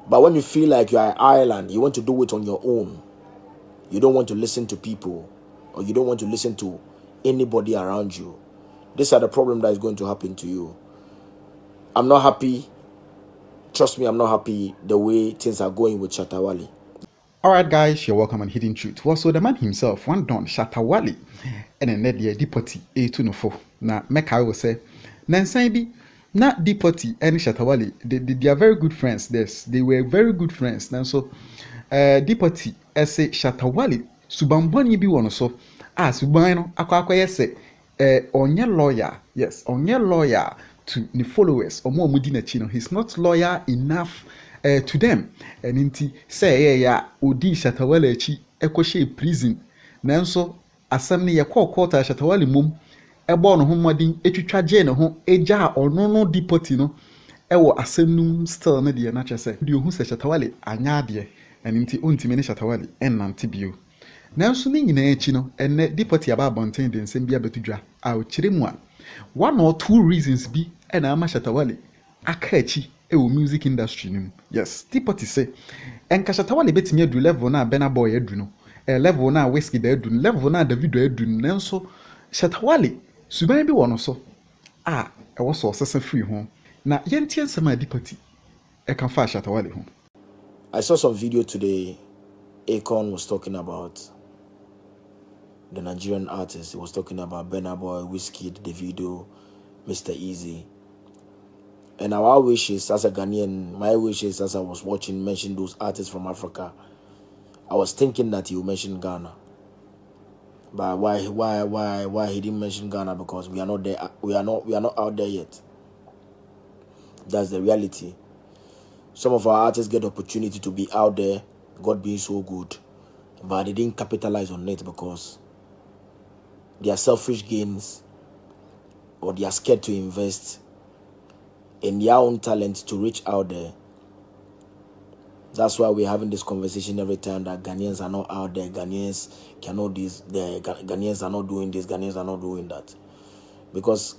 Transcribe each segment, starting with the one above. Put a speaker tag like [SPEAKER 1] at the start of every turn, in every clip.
[SPEAKER 1] But when you feel like you're an island, you want to do it on your own. You don't want to listen to people, or you don't want to listen to anybody around you. These are the problems that is going to happen to you. I'm not happy. Trust me, I'm not happy the way things are going with Shatta Wale.
[SPEAKER 2] Alright guys, you're welcome on Hidden Truth. Well, so the man himself, one don Shatta Wale, and then the Deportee A204. Now, Mecca will say, Nansan not Deportee and Shatta Wale, they are very good friends. Yes, they were very good friends. Now, so, Deportee, as say Shatta Wale, Subamboni be one so, Subano, yes, on your lawyer, yes, on your lawyer to the followers, or more Mudina Chino, he's not lawyer enough. To them and inti say ya odi Shatta Wale echi ekoshe prison nanso asam ne yakọ court a Shatta Wale mum ebo no ho modin etwitwa je ne ho eja ono no Deportee no ewo asam num still ne de na kyese de ohu se Shatta Wale anya ade and inti ontimi ne Shatta Wale ennante bio nanso ne nyina echi no enne Deportee aba abonten de nsem bia betudwa a o kire mu a one or two reasons bi ena ama Shatta Wale aka echi music industry nim. Yes, Deportee say enka Shatta Wale betimi adu level na Burna Boy adu no level na Whiskey da adu level na Davido adu nanso Shatta Wale suban bi wono so e wo so sesa free ho na yentie nsema Deportee e kan fa Shatta Wale ho.
[SPEAKER 1] I saw some video today. Akon was talking about the Nigerian artists. He was talking about Burna Boy, Whiskey, Davido, Mr. Easy. And our wishes as a Ghanaian, my wishes as I was watching mention those artists from Africa, I was thinking that he would mention Ghana. But why he didn't mention Ghana? Because we are not there. We are not out there yet. That's the reality. Some of our artists get the opportunity to be out there, God being so good, but they didn't capitalize on it because they are selfish gains, or they are scared to invest in their own talent to reach out there. That's why we're having this conversation every time that Ghanaians are not out there, Ghanaians cannot this, Ghanaians are not doing this, Ghanaians are not doing that. Because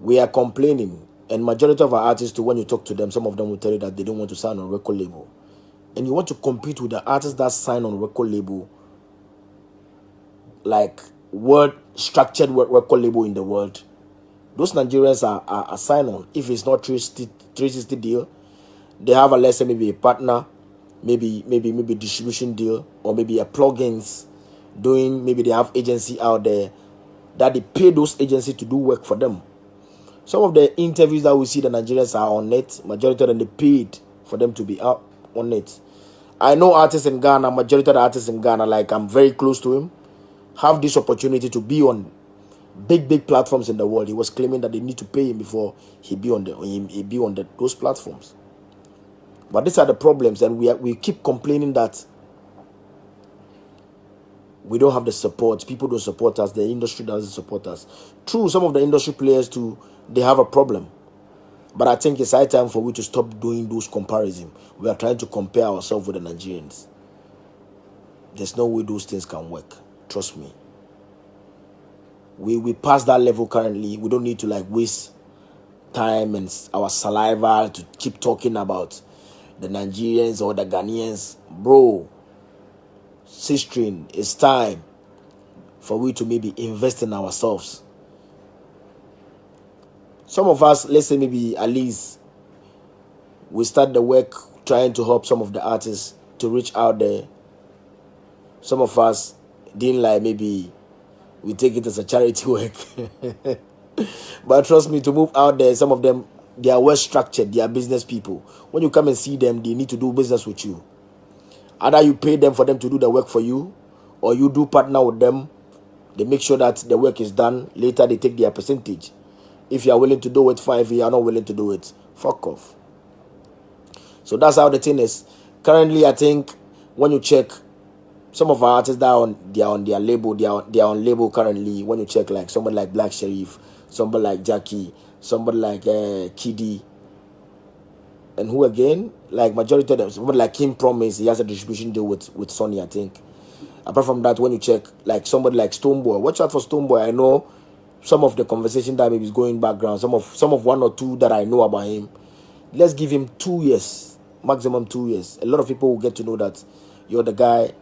[SPEAKER 1] we are complaining, and majority of our artists too, when you talk to them, some of them will tell you that they don't want to sign on record label. And you want to compete with the artists that sign on record label, like structured record label in the world. Those Nigerians are signed on. If it's not 360 deal, they have let's say maybe a partner, maybe distribution deal, or maybe a plugins doing. Maybe they have agency out there that they pay those agencies to do work for them. Some of the interviews that we see, the Nigerians are on it. Majority of them they paid for them to be out on it. I know artists in Ghana. Majority of the artists in Ghana, like I'm very close to him, have this opportunity to be on big platforms in the world. He was claiming that they need to pay him before he be on those platforms. But these are the problems, and we keep complaining that we don't have the support. People don't support us. The industry doesn't support us. True, some of the industry players too, they have a problem. But I think it's high time for we to stop doing those comparisons. We are trying to compare ourselves with the Nigerians. There's no way those things can work. Trust me. We pass that level currently. We don't need to like waste time and our saliva to keep talking about the Nigerians or the Ghanaians. Bro, sister, it's time for we to maybe invest in ourselves. Some of us, let's say maybe at least we start the work trying to help some of the artists to reach out there. Some of us didn't like maybe we take it as a charity work. But trust me, to move out there, some of them, they are well structured. They are business people. When you come and see them, they need to do business with you. Either you pay them for them to do the work for you, or you do partner with them. They make sure that the work is done. Later, they take their percentage. If you are willing to do it, fine. If you are not willing to do it, fuck off. So that's how the thing is. Currently, I think when you check, some of our artists that are they are on their label, they are on label currently. When you check like somebody like Black Sherif, somebody like Jackie, somebody like Kiddy, and who again? Like majority of them, somebody like Kim Promise, he has a distribution deal with Sony, I think. Apart from that, when you check like somebody like Stonebwoy, watch out for Stonebwoy. I know some of the conversation that maybe is going background, some of one or two that I know about him. Let's give him 2 years. maximum 2 years. A lot of people will get to know that you're the guy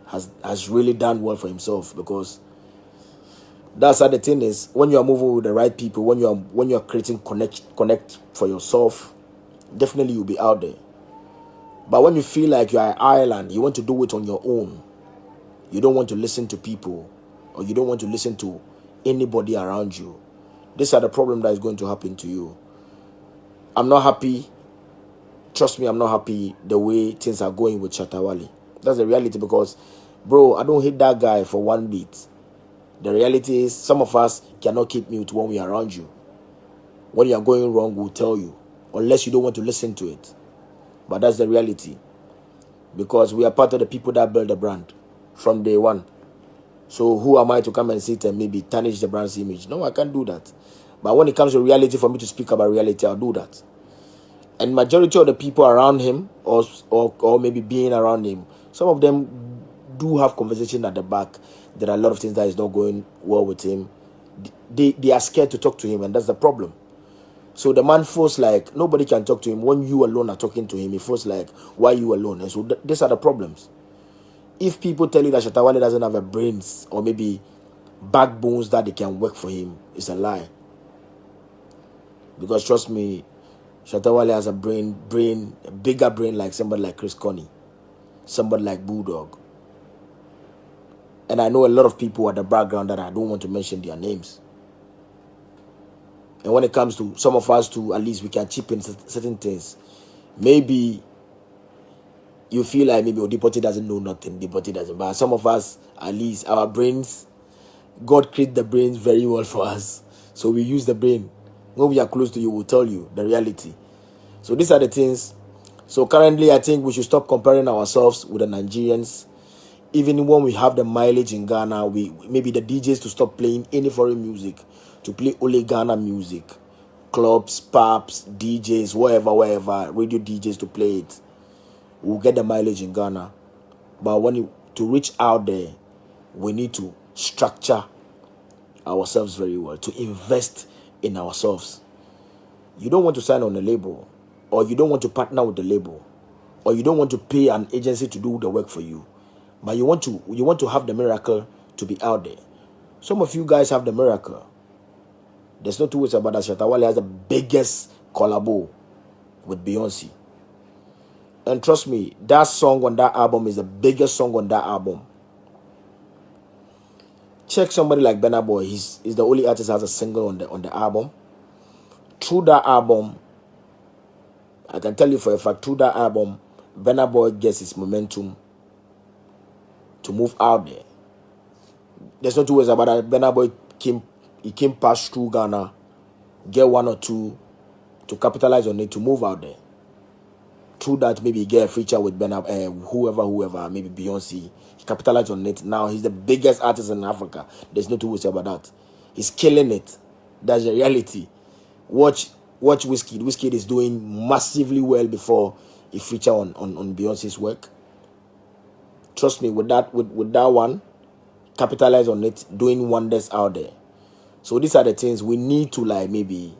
[SPEAKER 1] has really done well for himself, because that's how the thing is. When you are moving with the right people, when you are creating connect for yourself, definitely you'll be out there. But when you feel like you are an island, you want to do it on your own. You don't want to listen to people, or you don't want to listen to anybody around you. These are the problem that is going to happen to you. I'm not happy. Trust me, I'm not happy the way things are going with Shatta Wale. That's the reality, because, bro, I don't hate that guy for one bit. The reality is, some of us cannot keep mute when we are around you. When you are going wrong, we'll tell you, unless you don't want to listen to it. But that's the reality, because we are part of the people that build the brand from day one. So who am I to come and sit and maybe tarnish the brand's image? No, I can't do that. But when it comes to reality, for me to speak about reality, I'll do that. And majority of the people around him, or maybe being around him, some of them do have conversation at the back. There are a lot of things that is not going well with him. They are scared to talk to him, and that's the problem. So the man feels like nobody can talk to him. When you alone are talking to him, he feels like, why you alone? And so these are the problems. If people tell you that Shatta Wale doesn't have a brains or maybe backbones that they can work for him, it's a lie. Because trust me, Shatta Wale has a bigger brain like somebody like Chris Connie, somebody like Bulldog. And I know a lot of people at the background that I don't want to mention their names. And when it comes to some of us, to at least we can chip in certain things. Maybe you feel like maybe Deportee doesn't know nothing, Deportee doesn't. But some of us, at least our brains, God created the brains very well for us. So we use the brain. When we are close to you, we'll tell you the reality. So these are the things. So currently, I think we should stop comparing ourselves with the Nigerians. Even when we have the mileage in Ghana, maybe the DJs to stop playing any foreign music, to play only Ghana music. Clubs, pubs, DJs, wherever, radio DJs to play it. We'll get the mileage in Ghana. But to reach out there, we need to structure ourselves very well, to invest in ourselves. You don't want to sign on a label, or you don't want to partner with the label, or you don't want to pay an agency to do the work for you. But you want to have the miracle to be out there. Some of you guys have the miracle. There's no two ways about that. Shatta Wale has the biggest collabo with Beyonce. And trust me, that song on that album is the biggest song on that album. Check somebody like Burna Boy. He's the only artist that has a single on the album. Through that album, I can tell you for a fact, through that album, Burna Boy gets his momentum to move out there. There's no two ways about that. Burna Boy came past through Ghana, get one or two to capitalize on it, to move out there. Through that, maybe get a feature with whoever, maybe Beyonce. He capitalized on it. Now he's the biggest artist in Africa. There's no two ways about that. He's killing it. That's the reality. Watch Wizkid. Wizkid is doing massively well before he feature on Beyonce's work. Trust me, with that one, capitalize on it, doing wonders out there. So these are the things we need to maybe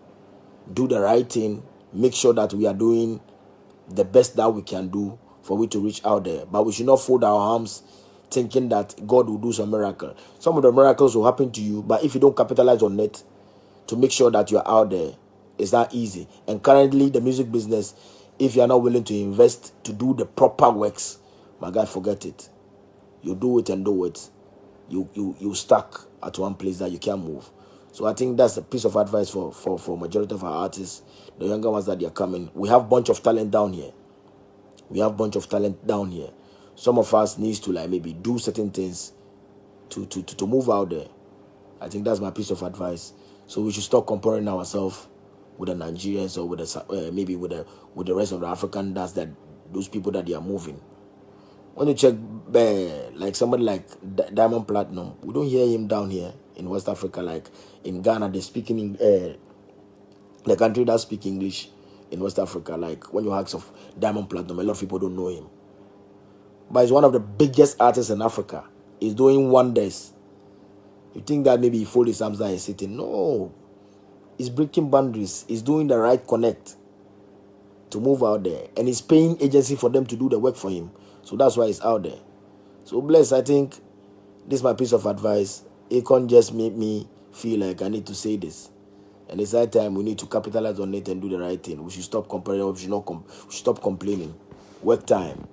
[SPEAKER 1] do the right thing, make sure that we are doing the best that we can do for we to reach out there. But we should not fold our arms thinking that God will do some miracle. Some of the miracles will happen to you, but if you don't capitalize on it to make sure that you're out there, it's not easy. And currently, the music business, if you're not willing to invest to do the proper works, my guy, forget it. You do it and do it. You stuck at one place that you can't move. So I think that's a piece of advice for majority of our artists, the younger ones that they are coming. We have a bunch of talent down here. Some of us needs to maybe do certain things to move out there. I think that's my piece of advice. So we should stop comparing ourselves with the Nigerians, or with the maybe with the rest of the African. Those people that they are moving. When you check like somebody like Diamond Platinum, we don't hear him down here in West Africa. Like in Ghana, they speak in the country that speak English in West Africa. Like when you ask of Diamond Platinum, a lot of people don't know him. But he's one of the biggest artists in Africa. He's doing wonders. You think that maybe he folded his arms down and sitting? No. He's breaking boundaries. He's doing the right connect to move out there, and he's paying agency for them to do the work for him. So that's why he's out there. So Bless, I think this is my piece of advice. It can't just make me feel like I need to say this. And it's that time we need to capitalize on it and do the right thing. We should stop comparing. We should stop complaining. Work time.